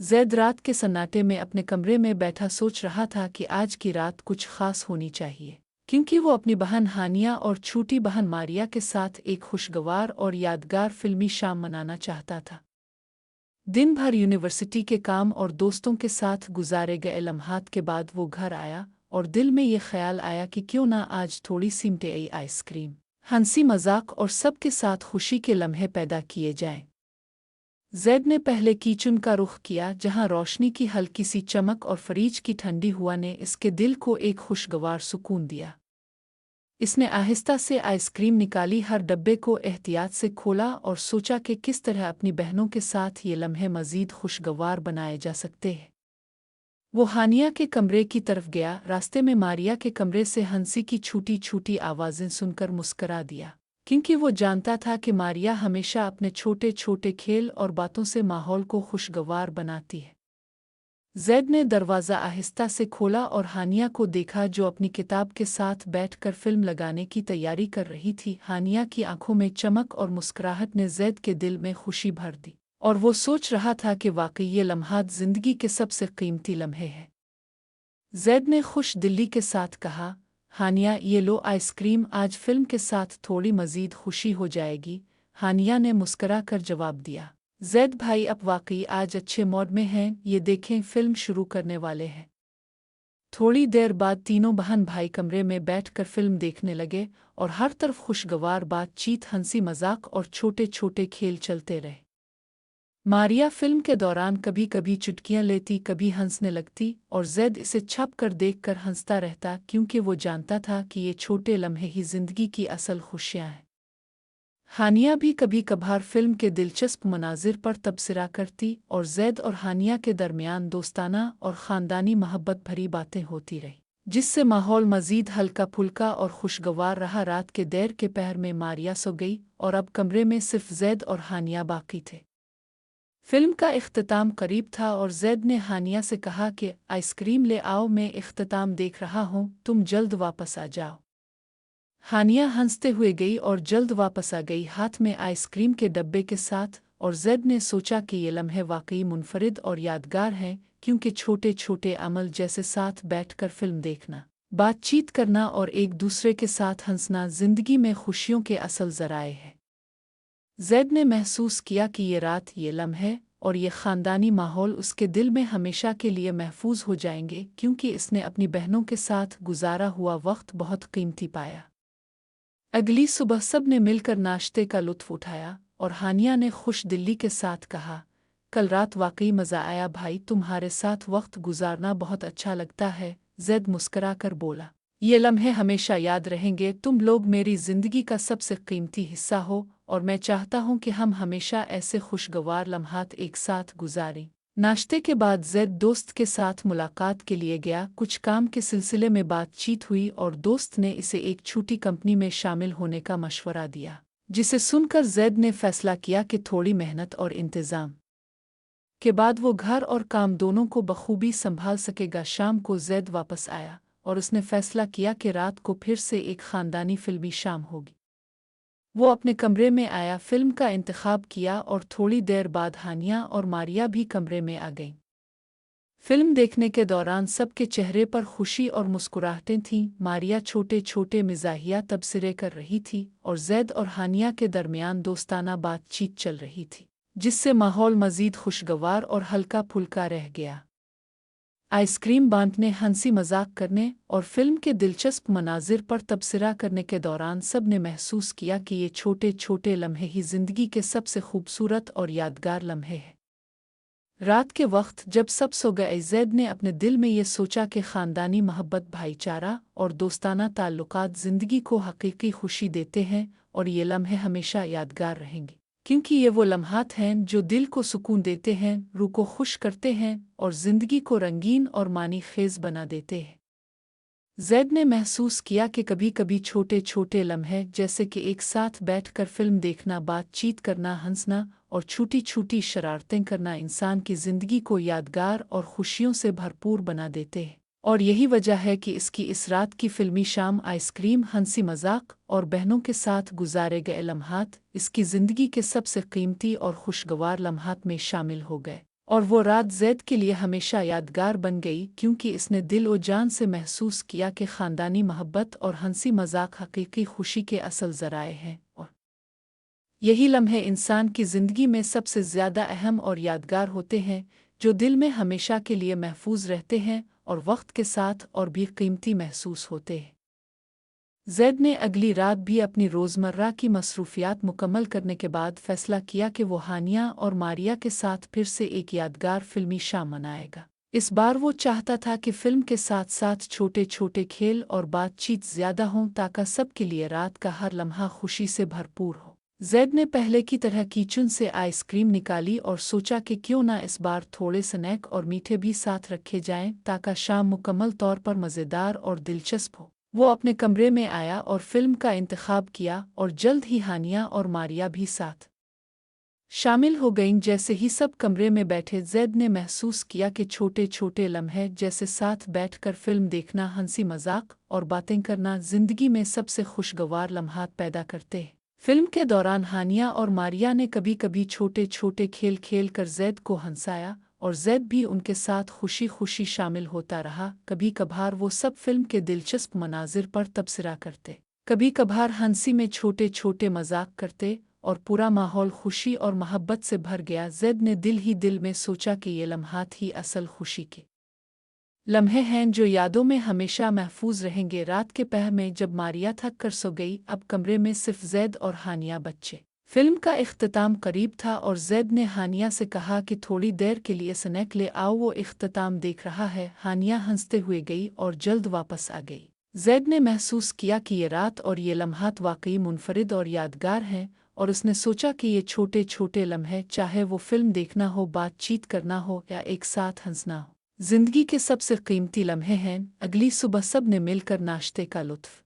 ज़ैद रात के सन्नाटे में अपने कमरे में बैठा सोच रहा था कि आज की रात कुछ खास होनी चाहिए, क्योंकि वो अपनी बहन हानिया और छोटी बहन मारिया के साथ एक खुशगवार और यादगार फिल्मी शाम मनाना चाहता था। दिन भर यूनिवर्सिटी के काम और दोस्तों के साथ गुजारे गए लम्हात के बाद वो घर आया और दिल में ये ख्याल आया कि क्यों ना आज थोड़ी सी मिठाई, आइसक्रीम, हंसी मजाक और सबके साथ खुशी के लम्हे पैदा किए जाएं। ज़ैद ने पहले किचन का रुख किया, जहां रोशनी की हल्की सी चमक और फ्रिज की ठंडी हवा ने इसके दिल को एक खुशगवार सुकून दिया। इसने आहिस्ता से आइसक्रीम निकाली, हर डब्बे को एहतियात से खोला और सोचा कि किस तरह अपनी बहनों के साथ ये लम्हे मज़ीद खुशगवार बनाए जा सकते हैं। वो हानिया के कमरे की तरफ गया। रास्ते में मारिया के कमरे से हंसी की छूटी छूटी आवाज़ें सुनकर मुस्करा दिया, क्योंकि वो जानता था कि मारिया हमेशा अपने छोटे छोटे खेल और बातों से माहौल को खुशगवार बनाती है। ज़ैद ने दरवाज़ा आहिस्ता से खोला और हानिया को देखा, जो अपनी किताब के साथ बैठकर फिल्म लगाने की तैयारी कर रही थी। हानिया की आंखों में चमक और मुस्कुराहट ने ज़ैद के दिल में खुशी भर दी, और वो सोच रहा था कि वाकई ये लम्हात ज़िंदगी के सबसे कीमती लम्हे हैं। ज़ैद ने खुश दिली के साथ कहा, हानिया, ये लो आइसक्रीम, आज फिल्म के साथ थोड़ी मज़ीद खुशी हो जाएगी। हानिया ने मुस्करा कर जवाब दिया, ज़ैद भाई, अब वाकई आज अच्छे मूड में हैं, ये देखें फिल्म शुरू करने वाले हैं। थोड़ी देर बाद तीनों बहन भाई कमरे में बैठकर फिल्म देखने लगे और हर तरफ खुशगवार बातचीत, हंसी मजाक और छोटे छोटे खेल चलते रहे। मारिया फिल्म के दौरान कभी कभी चुटकियां लेती, कभी हंसने लगती, और ज़ैद इसे छप कर देखकर हंसता रहता, क्योंकि वो जानता था कि ये छोटे लम्हे ही जिंदगी की असल खुशियां हैं। हानिया भी कभी कभार फिल्म के दिलचस्प मनाजिर पर तबसरा करती, और ज़ैद और हानिया के दरमियान दोस्ताना और ख़ानदानी मोहब्बत भरी बातें होती रही, जिससे माहौल मज़ीद हल्का फुल्का और खुशगवार रहा। रात के देर के पहर में मारिया सो गई और अब कमरे में सिर्फ ज़ैद और हानिया बाकी थे। फिल्म का इख्तिताम करीब था और ज़ैद ने हानिया से कहा कि आइसक्रीम ले आओ, मैं इख्तिताम देख रहा हूँ, तुम जल्द वापस आ जाओ। हानिया हंसते हुए गई और जल्द वापस आ गई, हाथ में आइसक्रीम के डब्बे के साथ। और ज़ैद ने सोचा कि ये लम्हे वाकई मुनफरिद और यादगार हैं, क्योंकि छोटे छोटे अमल जैसे साथ बैठकर फिल्म देखना, बातचीत करना और एक दूसरे के साथ हंसना ज़िंदगी में खुशियों के असल ज़राए हैं। ज़ैद ने महसूस किया कि ये रात, ये लम्हे और ये ख़ानदानी माहौल उसके दिल में हमेशा के लिए महफूज हो जाएंगे, क्योंकि इसने अपनी बहनों के साथ गुजारा हुआ वक्त बहुत कीमती पाया। अगली सुबह सब ने मिलकर नाश्ते का लुत्फ़ उठाया और हानिया ने खुश दिली के साथ कहा, कल रात वाकई मज़ा आया भाई, तुम्हारे साथ वक्त गुजारना बहुत अच्छा लगता है। ज़ैद मुस्करा कर बोला, ये लम्हे हमेशा याद रहेंगे, तुम लोग मेरी ज़िंदगी का सबसे कीमती हिस्सा हो, और मैं चाहता हूँ कि हम हमेशा ऐसे खुशगवार लम्हात एक साथ गुजारें। नाश्ते के बाद ज़ैद दोस्त के साथ मुलाकात के लिए गया। कुछ काम के सिलसिले में बातचीत हुई और दोस्त ने इसे एक छोटी कंपनी में शामिल होने का मशवरा दिया, जिसे सुनकर ज़ैद ने फैसला किया कि थोड़ी मेहनत और इंतज़ाम के बाद वो घर और काम दोनों को बखूबी संभाल सकेगा। शाम को ज़ैद वापस आया और उसने फैसला किया कि रात को फिर से एक ख़ानदानी फिल्मी शाम होगी। वो अपने कमरे में आया, फिल्म का इंतखाब किया और थोड़ी देर बाद हानिया और मारिया भी कमरे में आ गईं। फिल्म देखने के दौरान सबके चेहरे पर खुशी और मुस्कुराहटें थीं। मारिया छोटे छोटे मिज़ाहिया तबसरे कर रही थी और ज़ैद और हानिया के दरमियान दोस्ताना बातचीत चल रही थी, जिससे माहौल मज़ीद खुशगवार और हल्का फुल्का रह गया। आइसक्रीम बांटने, हंसी मजाक करने और फिल्म के दिलचस्प मनाजिर पर तबसरा करने के दौरान सब ने महसूस किया कि ये छोटे छोटे लम्हे ही ज़िंदगी के सबसे खूबसूरत और यादगार लम्हे हैं। रात के वक्त जब सब सो गए, ज़ैद ने अपने दिल में ये सोचा कि ख़ानदानी मोहब्बत, भाईचारा और दोस्ताना ताल्लुकात ज़िंदगी को हकीकी खुशी देते हैं, और ये लम्हे हमेशा यादगार रहेंगे, क्योंकि ये वो लम्हात हैं जो दिल को सुकून देते हैं, रूह को खुश करते हैं और ज़िंदगी को रंगीन और मानी खेज बना देते हैं। ज़ैद ने महसूस किया कि कभी कभी छोटे छोटे लम्हे, जैसे कि एक साथ बैठकर फिल्म देखना, बातचीत करना, हंसना और छोटी छोटी शरारतें करना, इंसान की ज़िंदगी को यादगार और खुशियों से भरपूर बना देते हैं। और यही वजह है कि इस रात की फिल्मी शाम, आइसक्रीम, हंसी मजाक और बहनों के साथ गुजारे गए लम्हात इसकी ज़िंदगी के सबसे कीमती और खुशगवार लम्हात में शामिल हो गए। और वो रात ज़ैद के लिए हमेशा यादगार बन गई क्योंकि इसने दिल और जान से महसूस किया कि ख़ानदानी मोहब्बत और हंसी मजाक हकीकी खुशी के असल ज़राए हैं, और यही लम्हे इंसान की ज़िंदगी में सबसे ज़्यादा अहम और यादगार होते हैं, जो दिल में हमेशा के लिए महफूज रहते हैं और वक्त के साथ और भी कीमती महसूस होते हैं। ज़ैद ने अगली रात भी अपनी रोज़मर्रा की मसरूफियात मुकम्मल करने के बाद फ़ैसला किया कि वो हानिया और मारिया के साथ फिर से एक यादगार फ़िल्मी शाम मनाएगा। इस बार वो चाहता था कि फ़िल्म के साथ साथ छोटे छोटे खेल और बातचीत ज़्यादा हों ताकि सबके लिए रात का हर लम्हा खुशी से भरपूर हो। ज़ैद ने पहले की तरह किचन से आइसक्रीम निकाली और सोचा कि क्यों ना इस बार थोड़े स्नैक और मीठे भी साथ रखे जाएं ताकि शाम मुकम्मल तौर पर मज़ेदार और दिलचस्प हो। वो अपने कमरे में आया और फिल्म का इंतखाब किया और जल्द ही हानिया और मारिया भी साथ शामिल हो गईं। जैसे ही सब कमरे में बैठे, ज़ैद ने महसूस किया कि छोटे छोटे लम्हे जैसे साथ बैठकर फिल्म देखना, हंसी मजाक और बातें करना ज़िंदगी में सबसे खुशगवार लम्हात पैदा करते हैं। फिल्म के दौरान हानिया और मारिया ने कभी कभी छोटे छोटे खेल खेल कर ज़ैद को हंसाया और ज़ैद भी उनके साथ खुशी खुशी शामिल होता रहा। कभी कभार वो सब फिल्म के दिलचस्प मनाजिर पर तबसरा करते, कभी कभार हंसी में छोटे छोटे मजाक करते और पूरा माहौल खुशी और मोहब्बत से भर गया। ज़ैद ने दिल ही दिल में सोचा कि ये लम्हात ही असल खुशी के लम्हे हैं जो यादों में हमेशा महफूज रहेंगे। रात के पहर में जब मारिया थक कर सो गई, अब कमरे में सिर्फ ज़ैद और हानिया बच्चे। फिल्म का इख्तिताम करीब था और ज़ैद ने हानिया से कहा कि थोड़ी देर के लिए स्नैक ले आओ, वो इख्तिताम देख रहा है। हानिया हंसते हुए गई और जल्द वापस आ गई। ज़ैद ने महसूस किया कि ये रात और ये लम्हात वाकई मुनफरिद और यादगार हैं, और उसने सोचा कि ये छोटे छोटे लम्हे, चाहे वो फिल्म देखना हो, बातचीत करना हो या एक साथ हंसना हो, ज़िंदगी के सबसे कीमती लम्हे हैं। अगली सुबह सब ने मिलकर नाश्ते का लुत्फ़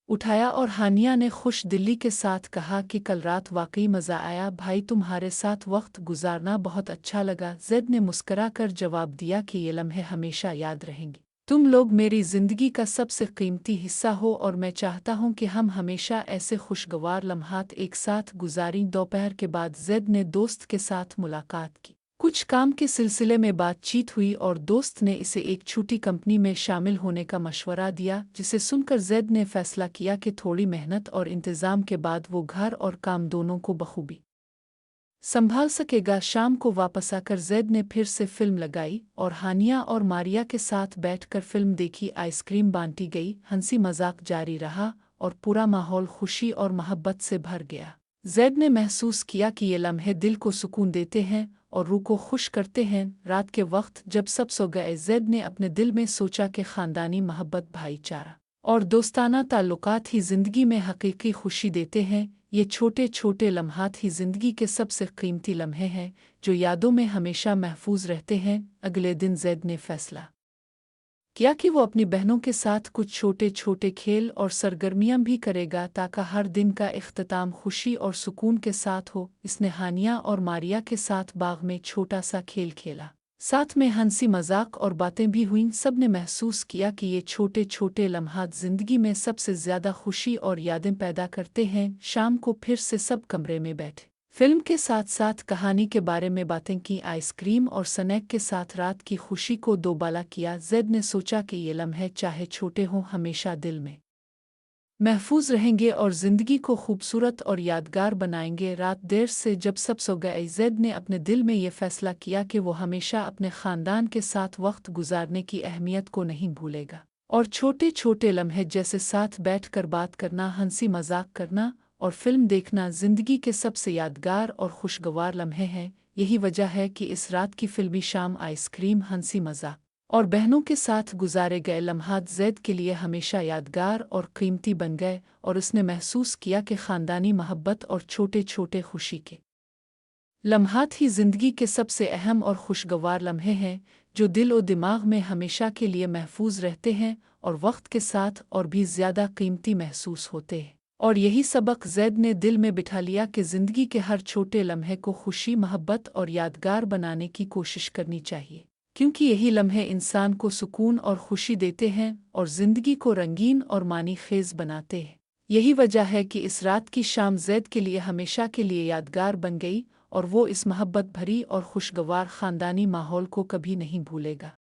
उठाया और हानिया ने खुश दिली के साथ कहा कि कल रात वाकई मज़ा आया भाई, तुम्हारे साथ वक्त गुजारना बहुत अच्छा लगा। ज़ैद ने मुस्करा कर जवाब दिया कि ये लम्हे हमेशा याद रहेंगे। तुम लोग मेरी ज़िंदगी का सबसे कीमती हिस्सा हो और मैं चाहता हूँ कि हम हमेशा ऐसे खुशगवार लम्हात एक साथ गुजारें। दोपहर के बाद ज़ैद ने दोस्त के साथ मुलाकात की। कुछ काम के सिलसिले में बातचीत हुई और दोस्त ने इसे एक छोटी कंपनी में शामिल होने का मशवरा दिया, जिसे सुनकर ज़ैद ने फैसला किया कि थोड़ी मेहनत और इंतज़ाम के बाद वो घर और काम दोनों को बखूबी संभाल सकेगा। शाम को वापस आकर ज़ैद ने फिर से फिल्म लगाई और हानिया और मारिया के साथ बैठकर फिल्म देखी। आइसक्रीम बांटी गई, हंसी मजाक जारी रहा और पूरा माहौल खुशी और मोहब्बत से भर गया। ज़ैद ने महसूस किया कि ये लम्हे दिल को सुकून देते हैं और रूह को खुश करते हैं। रात के वक्त जब सब सो गए, ज़ैद ने अपने दिल में सोचा कि ख़ानदानी मोहब्बत, भाईचारा और दोस्ताना ताल्लुकात ही ज़िंदगी में हकीकी खुशी देते हैं। ये छोटे छोटे लम्हात ही ज़िंदगी के सबसे कीमती लम्हे हैं जो यादों में हमेशा महफूज रहते हैं। अगले दिन ज़ैद ने फैसला किया कि वो अपनी बहनों के साथ कुछ छोटे छोटे खेल और सरगर्मियां भी करेगा ताकि हर दिन का इख्तिताम खुशी और सुकून के साथ हो। इसने हानिया और मारिया के साथ बाग में छोटा सा खेल खेला, साथ में हंसी मजाक और बातें भी हुईं। सब ने महसूस किया कि ये छोटे छोटे लम्हात ज़िंदगी में सबसे ज़्यादा खुशी और यादें पैदा करते हैं। शाम को फिर से सब कमरे में बैठे फिल्म के साथ साथ कहानी के बारे में बातें की। आइसक्रीम और स्नैक के साथ रात की खुशी को दोबाला किया। ज़ैद ने सोचा कि ये लम्हे चाहे छोटे हों, हमेशा दिल में महफूज रहेंगे और ज़िंदगी को खूबसूरत और यादगार बनाएंगे। रात देर से जब सब सो गए, ज़ैद ने अपने दिल में ये फ़ैसला किया कि वो हमेशा अपने ख़ानदान के साथ वक्त गुजारने की अहमियत को नहीं भूलेगा और छोटे छोटे लम्हे जैसे साथ बैठकर बात करना, हंसी मजाक करना और फिल्म देखना ज़िंदगी के सबसे यादगार और खुशगवार लम्हे हैं। यही वजह है कि इस रात की फिल्मी शाम, आइसक्रीम, हंसी मजाक और बहनों के साथ गुजारे गए लम्हात ज़ैद के लिए हमेशा यादगार और कीमती बन गए और उसने महसूस किया कि ख़ानदानी मोहब्बत और छोटे छोटे खुशी के लम्हात ही ज़िंदगी के सबसे अहम और खुशगवार लम्हे हैं जो दिल और दिमाग में हमेशा के लिए महफूज रहते हैं और वक्त के साथ और भी ज़्यादा कीमती महसूस होते हैं। और यही सबक ज़ैद ने दिल में बिठा लिया कि ज़िंदगी के हर छोटे लम्हे को खुशी, मोहब्बत और यादगार बनाने की कोशिश करनी चाहिए, क्योंकि यही लम्हे इंसान को सुकून और खुशी देते हैं और ज़िंदगी को रंगीन और मानी खेज़ बनाते हैं। यही वजह है कि इस रात की शाम ज़ैद के लिए हमेशा के लिए यादगार बन गई اور وہ اس محبت بھری اور خوشگوار خاندانی ماحول کو کبھی نہیں بھولے گا۔